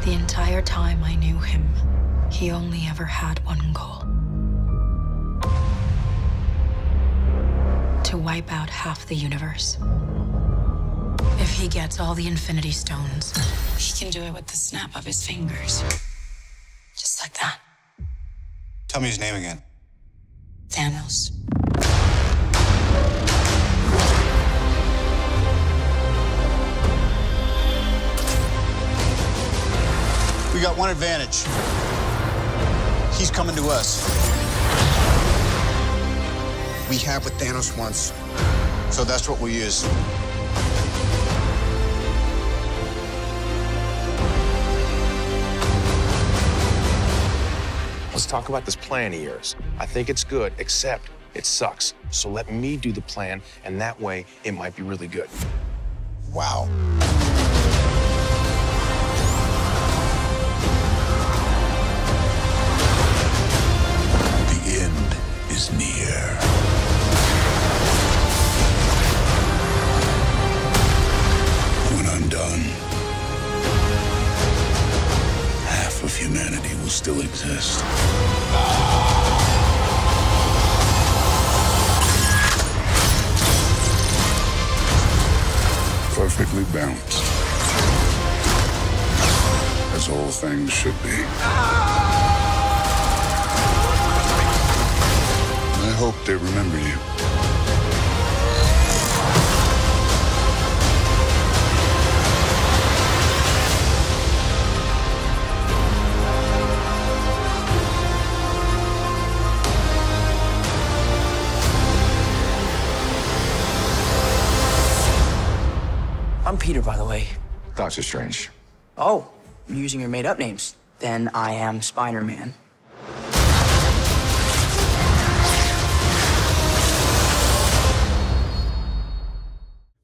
The entire time I knew him, he only ever had one goal. To wipe out half the universe. If he gets all the Infinity Stones, he can do it with the snap of his fingers. Just like that. Tell me his name again. Thanos. We got one advantage. He's coming to us. We have what Thanos wants. So that's what we use. Let's talk about this plan of yours. I think it's good, except it sucks. So let me do the plan, and that way it might be really good. Wow. The end is near. When I'm done, half of humanity will still exist. Perfectly balanced. As all things should be. I hope they remember you. I'm Peter, by the way. Doctor Strange. Oh, you're using your made-up names. Then I am Spider-Man.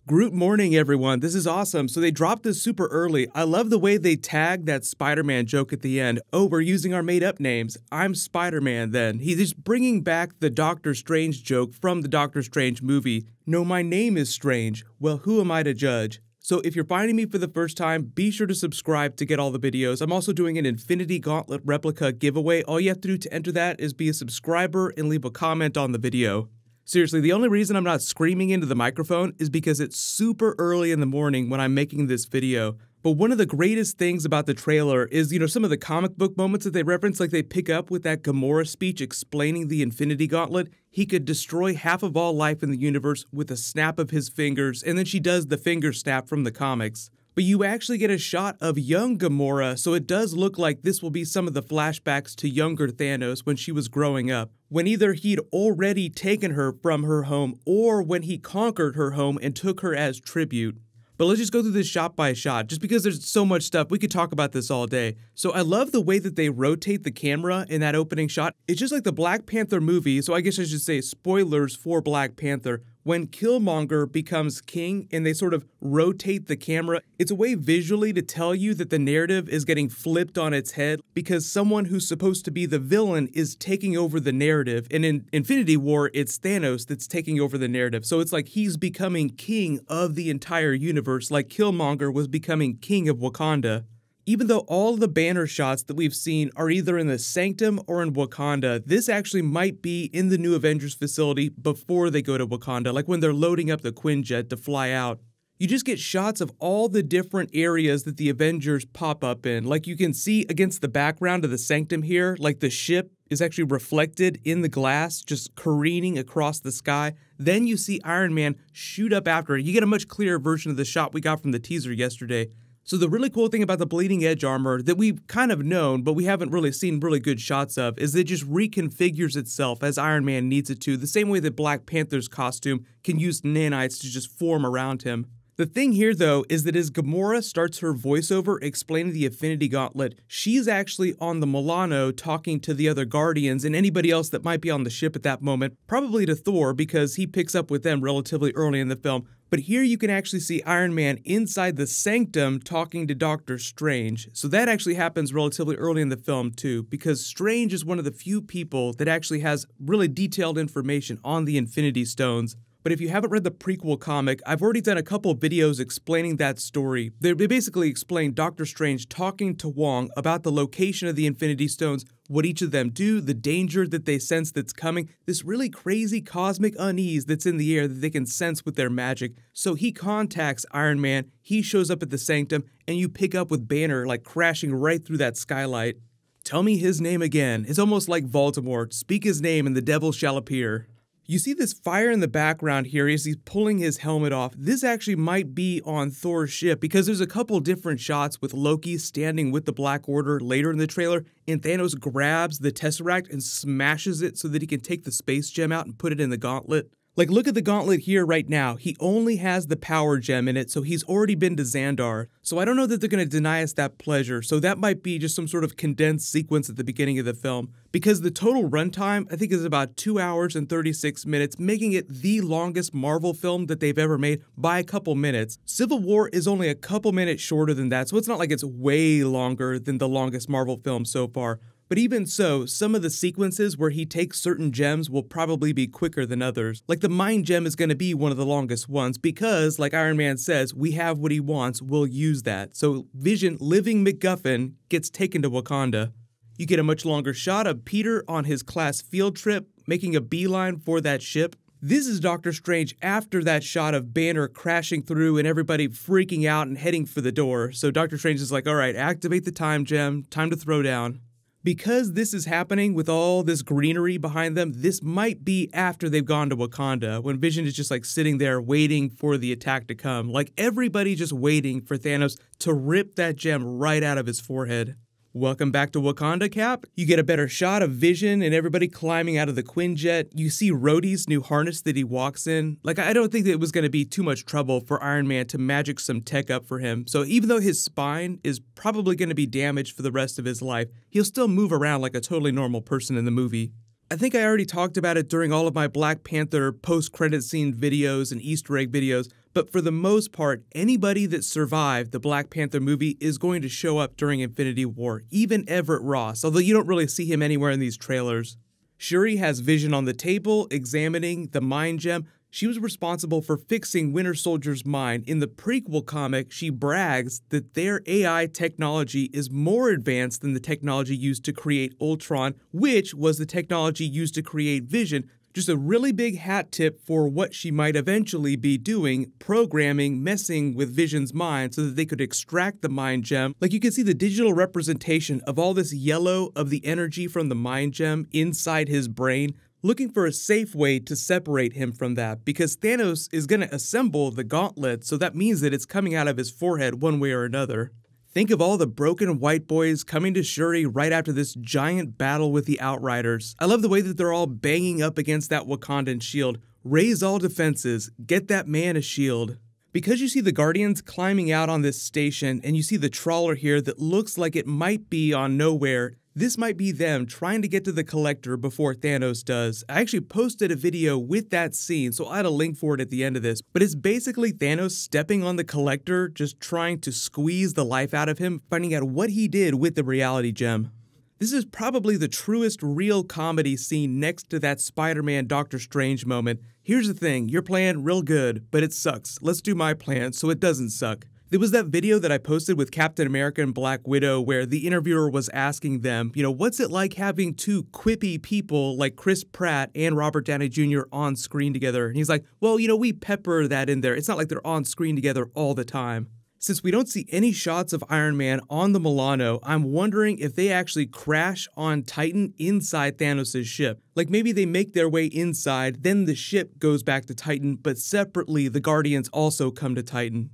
Groot morning, everyone. This is awesome. So they dropped this super early. I love the way they tagged that Spider-Man joke at the end. Oh, we're using our made-up names. I'm Spider-Man then. He's just bringing back the Doctor Strange joke from the Doctor Strange movie. No, my name is Strange. Well, who am I to judge? So if you're finding me for the first time, be sure to subscribe to get all the videos. I'm also doing an Infinity Gauntlet replica giveaway. All you have to do to enter that is be a subscriber and leave a comment on the video. Seriously, the only reason I'm not screaming into the microphone is because it's super early in the morning when I'm making this video. But one of the greatest things about the trailer is, some of the comic book moments that they reference, like they pick up with that Gamora speech explaining the Infinity Gauntlet. He could destroy half of all life in the universe with a snap of his fingers, and then she does the finger snap from the comics. But you actually get a shot of young Gamora, so it does look like this will be some of the flashbacks to younger Thanos when she was growing up, when either he'd already taken her from her home or when he conquered her home and took her as tribute. But let's just go through this shot by shot, just because there's so much stuff. We could talk about this all day. So I love the way that they rotate the camera in that opening shot. It's just like the Black Panther movie, so I guess I should say spoilers for Black Panther. When Killmonger becomes king and they sort of rotate the camera, it's a way visually to tell you that the narrative is getting flipped on its head because someone who's supposed to be the villain is taking over the narrative. And in Infinity War, it's Thanos that's taking over the narrative. So it's like he's becoming king of the entire universe, like Killmonger was becoming king of Wakanda. Even though all the banner shots that we've seen are either in the Sanctum or in Wakanda, this actually might be in the new Avengers facility before they go to Wakanda, like when they're loading up the Quinjet to fly out. You just get shots of all the different areas that the Avengers pop up in. Like you can see against the background of the Sanctum here, like the ship is actually reflected in the glass, just careening across the sky. Then you see Iron Man shoot up after it. You get a much clearer version of the shot we got from the teaser yesterday. So the really cool thing about the bleeding edge armor that we've kind of known, but we haven't really seen really good shots of, is it just reconfigures itself as Iron Man needs it to, the same way that Black Panther's costume can use nanites to just form around him. The thing here, though, is that as Gamora starts her voiceover explaining the Infinity Gauntlet, she's actually on the Milano talking to the other Guardians and anybody else that might be on the ship at that moment, probably to Thor because he picks up with them relatively early in the film. But here you can actually see Iron Man inside the Sanctum talking to Doctor Strange. So that actually happens relatively early in the film too, because Strange is one of the few people that actually has really detailed information on the Infinity Stones. But if you haven't read the prequel comic, I've already done a couple of videos explaining that story. They basically explain Doctor Strange talking to Wong about the location of the Infinity Stones, what each of them do, the danger that they sense that's coming, this really crazy cosmic unease that's in the air that they can sense with their magic. So he contacts Iron Man, he shows up at the Sanctum, and you pick up with Banner like crashing right through that skylight. Tell me his name again. It's almost like Voldemort. Speak his name and the devil shall appear. You see this fire in the background here as he's pulling his helmet off. This actually might be on Thor's ship because there's a couple different shots with Loki standing with the Black Order later in the trailer, and Thanos grabs the Tesseract and smashes it so that he can take the space gem out and put it in the gauntlet. Like, look at the gauntlet here right now. He only has the power gem in it, so he's already been to Xandar. So I don't know that they're going to deny us that pleasure, so that might be just some sort of condensed sequence at the beginning of the film. Because the total runtime, I think, is about 2 hours and 36 minutes, making it the longest Marvel film that they've ever made by a couple minutes. Civil War is only a couple minutes shorter than that, so it's not like it's way longer than the longest Marvel film so far. But even so, some of the sequences where he takes certain gems will probably be quicker than others. Like the Mind Gem is going to be one of the longest ones because, like Iron Man says, we have what he wants, we'll use that. So Vision, living MacGuffin, gets taken to Wakanda. You get a much longer shot of Peter on his class field trip, making a beeline for that ship. This is Doctor Strange after that shot of Banner crashing through and everybody freaking out and heading for the door. So Doctor Strange is like, all right, activate the time gem, time to throw down. Because this is happening with all this greenery behind them, this might be after they've gone to Wakanda, when Vision is just like sitting there waiting for the attack to come. Like everybody just waiting for Thanos to rip that gem right out of his forehead. Welcome back to Wakanda, Cap. You get a better shot of Vision and everybody climbing out of the Quinjet. You see Rhodey's new harness that he walks in. Like, I don't think that it was going to be too much trouble for Iron Man to magic some tech up for him. So even though his spine is probably going to be damaged for the rest of his life, he'll still move around like a totally normal person in the movie. I think I already talked about it during all of my Black Panther post-credit scene videos and Easter egg videos, but for the most part, anybody that survived the Black Panther movie is going to show up during Infinity War, even Everett Ross, although you don't really see him anywhere in these trailers. Shuri has Vision on the table, examining the Mind Gem. She was responsible for fixing Winter Soldier's mind. In the prequel comic, she brags that their AI technology is more advanced than the technology used to create Ultron, which was the technology used to create Vision. Just a really big hat tip for what she might eventually be doing, programming, messing with Vision's mind so that they could extract the Mind Gem. Like you can see the digital representation of all this yellow of the energy from the Mind Gem inside his brain, looking for a safe way to separate him from that, because Thanos is going to assemble the gauntlet, so that means that it's coming out of his forehead one way or another. Think of all the broken white boys coming to Shuri right after this giant battle with the Outriders. I love the way that they're all banging up against that Wakandan shield. Raise all defenses, get that man a shield. Because you see the Guardians climbing out on this station, and you see the trawler here that looks like it might be on Nowhere, this might be them trying to get to the Collector before Thanos does. I actually posted a video with that scene, so I'll add a link for it at the end of this. But it's basically Thanos stepping on the Collector, just trying to squeeze the life out of him, finding out what he did with the reality gem. This is probably the truest real comedy scene next to that Spider-Man Doctor Strange moment. Here's the thing, your plan real good, but it sucks. Let's do my plan so it doesn't suck. There was that video that I posted with Captain America and Black Widow where the interviewer was asking them, what's it like having two quippy people like Chris Pratt and Robert Downey Jr. on screen together? And he's like, well, we pepper that in there. It's not like they're on screen together all the time. Since we don't see any shots of Iron Man on the Milano, I'm wondering if they actually crash on Titan inside Thanos' ship. Like maybe they make their way inside, then the ship goes back to Titan, but separately the Guardians also come to Titan.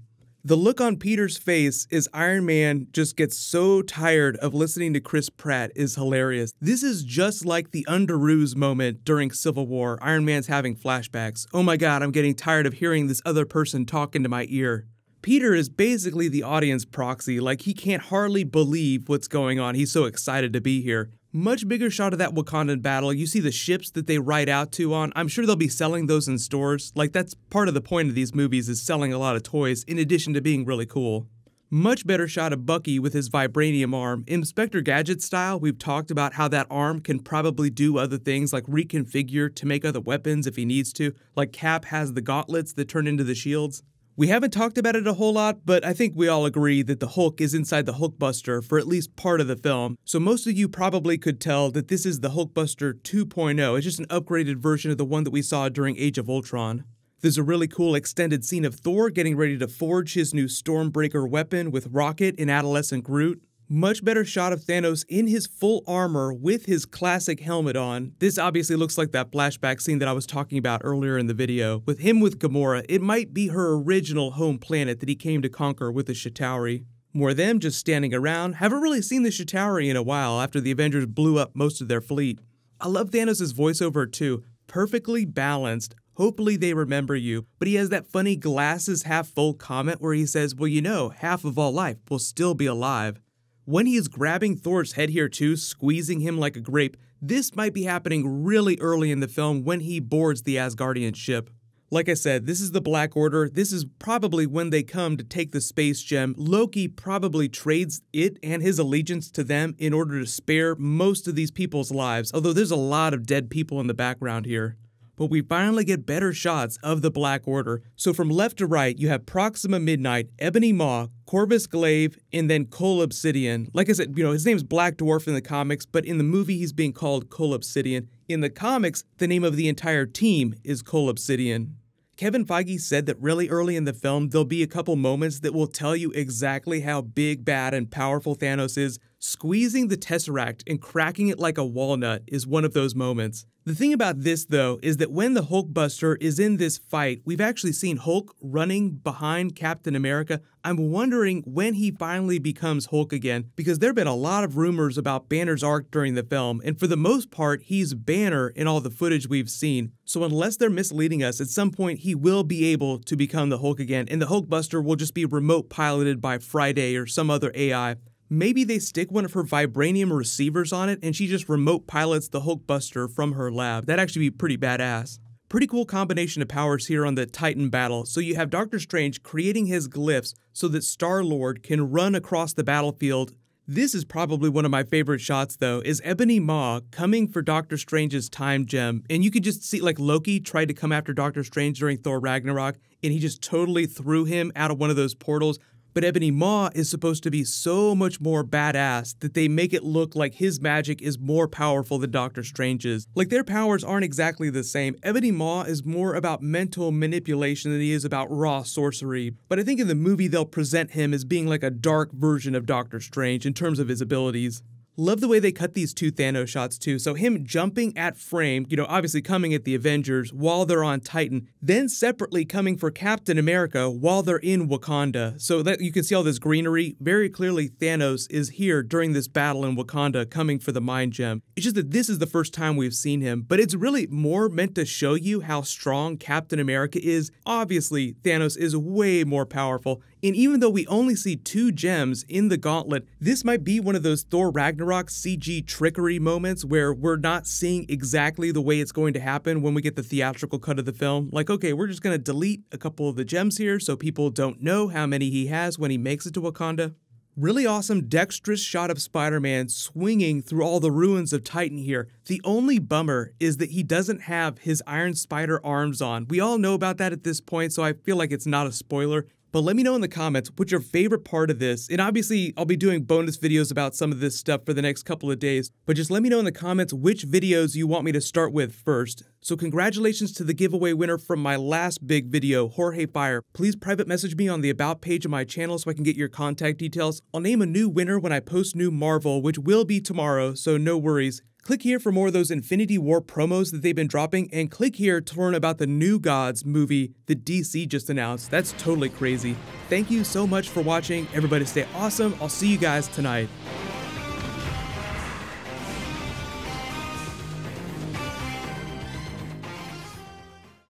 The look on Peter's face as Iron Man just gets so tired of listening to Chris Pratt is hilarious. This is just like the Underoos moment during Civil War. Iron Man's having flashbacks. Oh my god, I'm getting tired of hearing this other person talk into my ear. Peter is basically the audience proxy, like he can't hardly believe what's going on. He's so excited to be here. Much bigger shot of that Wakandan battle. You see the ships that they ride out to on. I'm sure they'll be selling those in stores. Like that's part of the point of these movies is selling a lot of toys in addition to being really cool. Much better shot of Bucky with his vibranium arm. Inspector Gadget style, we've talked about how that arm can probably do other things like reconfigure to make other weapons if he needs to, like Cap has the gauntlets that turn into the shields. We haven't talked about it a whole lot, but I think we all agree that the Hulk is inside the Hulkbuster for at least part of the film, so most of you probably could tell that this is the Hulkbuster 2.0. It's just an upgraded version of the one that we saw during Age of Ultron. There's a really cool extended scene of Thor getting ready to forge his new Stormbreaker weapon with Rocket and adolescent Groot. Much better shot of Thanos in his full armor with his classic helmet on. This obviously looks like that flashback scene that I was talking about earlier in the video. With him with Gamora, it might be her original home planet that he came to conquer with the Chitauri. More of them just standing around. Haven't really seen the Chitauri in a while after the Avengers blew up most of their fleet. I love Thanos' voiceover too. Perfectly balanced. Hopefully they remember you, but he has that funny glasses half full comment where he says, well, you know, half of all life will still be alive. When he is grabbing Thor's head here too, squeezing him like a grape, this might be happening really early in the film when he boards the Asgardian ship. Like I said, this is the Black Order. This is probably when they come to take the space gem. Loki probably trades it and his allegiance to them in order to spare most of these people's lives, although there's a lot of dead people in the background here. But we finally get better shots of the Black Order. So from left to right, you have Proxima Midnight, Ebony Maw, Corvus Glaive, and then Cole Obsidian. Like I said, his name's Black Dwarf in the comics, but in the movie he's being called Cole Obsidian. In the comics, the name of the entire team is Cole Obsidian. Kevin Feige said that really early in the film, there'll be a couple moments that will tell you exactly how big, bad, and powerful Thanos is. Squeezing the Tesseract and cracking it like a walnut is one of those moments. The thing about this, though, is that when the Hulkbuster is in this fight, we've actually seen Hulk running behind Captain America. I'm wondering when he finally becomes Hulk again, because there have been a lot of rumors about Banner's arc during the film, and for the most part, he's Banner in all the footage we've seen. So unless they're misleading us, at some point he will be able to become the Hulk again, and the Hulkbuster will just be remote piloted by Friday or some other AI. Maybe they stick one of her vibranium receivers on it and she just remote pilots the Hulkbuster from her lab. That'd actually be pretty badass. Pretty cool combination of powers here on the Titan battle. So you have Doctor Strange creating his glyphs so that Star-Lord can run across the battlefield. This is probably one of my favorite shots though, is Ebony Maw coming for Doctor Strange's time gem. And you could just see like Loki tried to come after Doctor Strange during Thor Ragnarok and he just totally threw him out of one of those portals. But Ebony Maw is supposed to be so much more badass that they make it look like his magic is more powerful than Doctor Strange's. Like their powers aren't exactly the same. Ebony Maw is more about mental manipulation than he is about raw sorcery. But I think in the movie they'll present him as being like a dark version of Doctor Strange in terms of his abilities. Love the way they cut these two Thanos shots too. So him jumping at frame, obviously coming at the Avengers while they're on Titan, then separately coming for Captain America while they're in Wakanda. So that you can see all this greenery. Very clearly Thanos is here during this battle in Wakanda coming for the Mind Gem. It's just that this is the first time we've seen him, but it's really more meant to show you how strong Captain America is. Obviously, Thanos is way more powerful. And even though we only see 2 gems in the Gauntlet, this might be one of those Thor Ragnarok CG trickery moments where we're not seeing exactly the way it's going to happen when we get the theatrical cut of the film. Like, okay, we're just going to delete a couple of the gems here so people don't know how many he has when he makes it to Wakanda. Really awesome dexterous shot of Spider-Man swinging through all the ruins of Titan here. The only bummer is that he doesn't have his Iron Spider arms on. We all know about that at this point, so I feel like it's not a spoiler. But let me know in the comments what's your favorite part of this. And obviously, I'll be doing bonus videos about some of this stuff for the next couple of days. But just let me know in the comments which videos you want me to start with first. So congratulations to the giveaway winner from my last big video, Jorge Fire. Please private message me on the About page of my channel so I can get your contact details. I'll name a new winner when I post new Marvel, which will be tomorrow, so no worries. Click here for more of those Infinity War promos that they've been dropping, and click here to learn about the New Gods movie that DC just announced. That's totally crazy. Thank you so much for watching. Everybody stay awesome. I'll see you guys tonight.